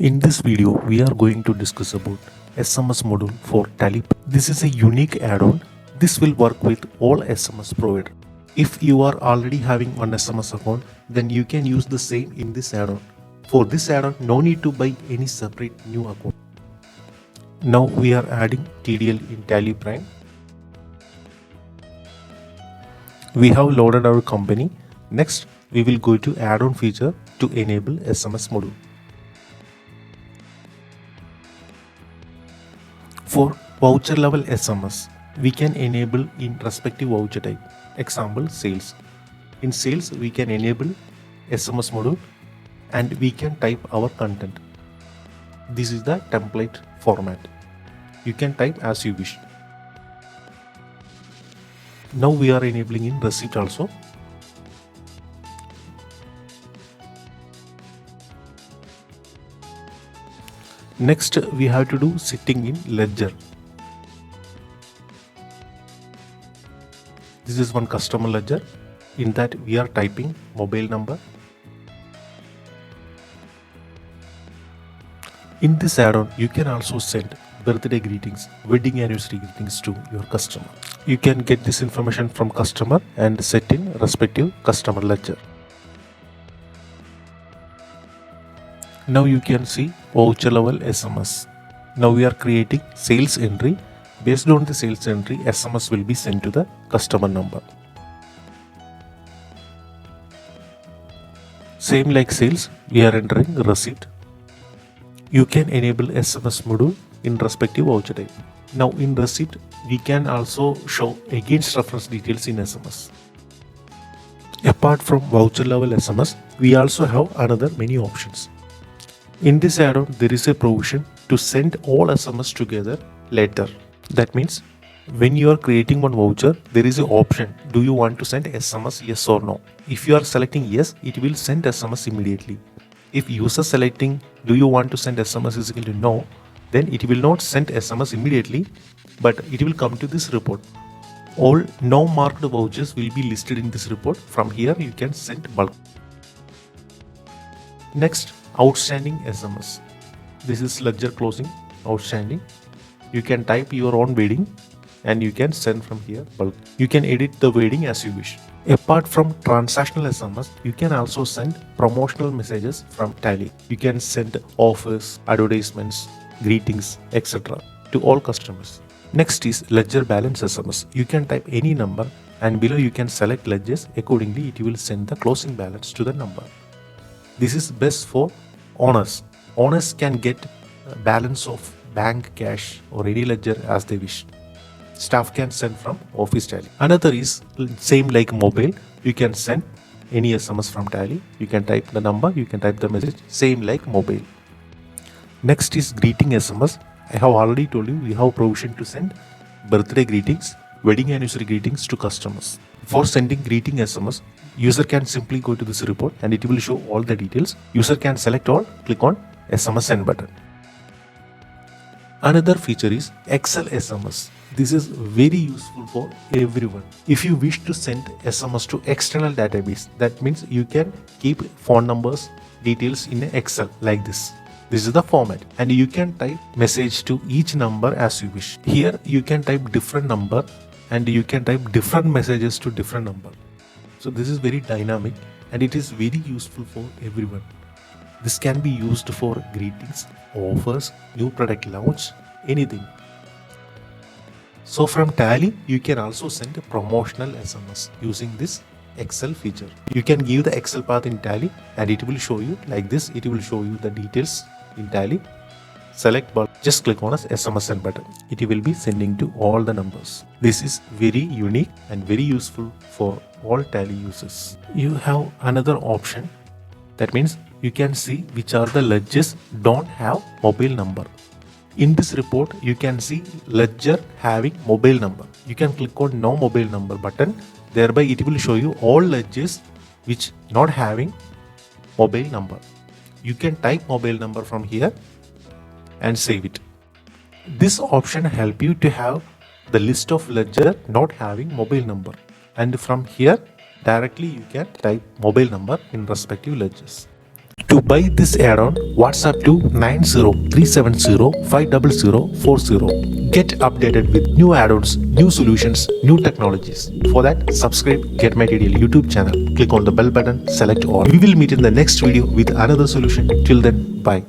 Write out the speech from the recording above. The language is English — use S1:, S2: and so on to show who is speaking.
S1: In this video, we are going to discuss about SMS module for Tally. This is a unique add-on. This will work with all SMS providers. If you are already having one SMS account, then you can use the same in this add-on. For this add-on, no need to buy any separate new account. Now we are adding TDL in Tally Prime. We have loaded our company. Next, we will go to add-on feature to enable SMS module. For voucher level SMS, we can enable in respective voucher type. Example, sales. In sales, we can enable SMS module and we can type our content. This is the template format. You can type as you wish. Now we are enabling in receipt also. Next, we have to do setting in ledger. This is one customer ledger. In that we are typing mobile number. In this add-on, you can also send birthday greetings, wedding anniversary greetings to your customer. You can get this information from customer and set in respective customer ledger. Now you can see voucher level SMS. Now we are creating sales entry. Based on the sales entry, SMS will be sent to the customer number. Same like sales, we are entering receipt. You can enable SMS module in respective voucher type. Now in receipt, we can also show against reference details in SMS. Apart from voucher level SMS, we also have another many options. In this add-on, there is a provision to send all SMS together later. That means when you are creating one voucher, there is an option. Do you want to send SMS, yes or no? If you are selecting yes, it will send SMS immediately. If user selecting do you want to send SMS is equal to no, then it will not send SMS immediately, but it will come to this report. All no marked vouchers will be listed in this report. From here you can send bulk. Next, outstanding SMS. This is ledger closing outstanding. You can type your own wording and you can send from here bulk. You can edit the wording as you wish. Apart from transactional SMS, you can also send promotional messages from Tally. You can send offers, advertisements, greetings, etc. to all customers. Next is ledger balance SMS. You can type any number and below you can select ledgers. Accordingly, it will send the closing balance to the number. This is best for owners. Owners can get balance of bank, cash or any ledger as they wish. Staff can send from office Tally. Another is same like mobile. You can send any SMS from Tally. You can type the number, you can type the message, same like mobile. Next is greeting SMS. I have already told you we have provision to send birthday greetings, wedding anniversary greetings to customers. For sending greeting SMS, user can simply go to this report and it will show all the details. User can select all, click on SMS send button. Another feature is Excel SMS. This is very useful for everyone. If you wish to send SMS to external database, that means you can keep phone numbers, details in Excel like this. This is the format and you can type message to each number as you wish. Here you can type different number and you can type different messages to different number. So this is very dynamic and it is very useful for everyone. This can be used for greetings, offers, new product launch, anything. So from Tally, you can also send a promotional SMS using this Excel feature. You can give the Excel path in Tally and it will show you like this. It will show you the details in Tally. Select bulk, just click on SMS send button. It will be sending to all the numbers. This is very unique and very useful for all Tally users. You have another option. That means you can see which are the ledgers don't have mobile number. In this report, you can see ledger having mobile number. You can click on no mobile number button. Thereby it will show you all ledgers which not having mobile number. You can type mobile number from here and save it. This option help you to have the list of ledger not having mobile number. And from here directly you can type mobile number in respective ledgers. To buy this add-on, WhatsApp to 90370500040. Get updated with new add-ons, new solutions, new technologies. For that, subscribe Get My TDL YouTube channel. Click on the bell button, select all. We will meet in the next video with another solution. Till then, bye.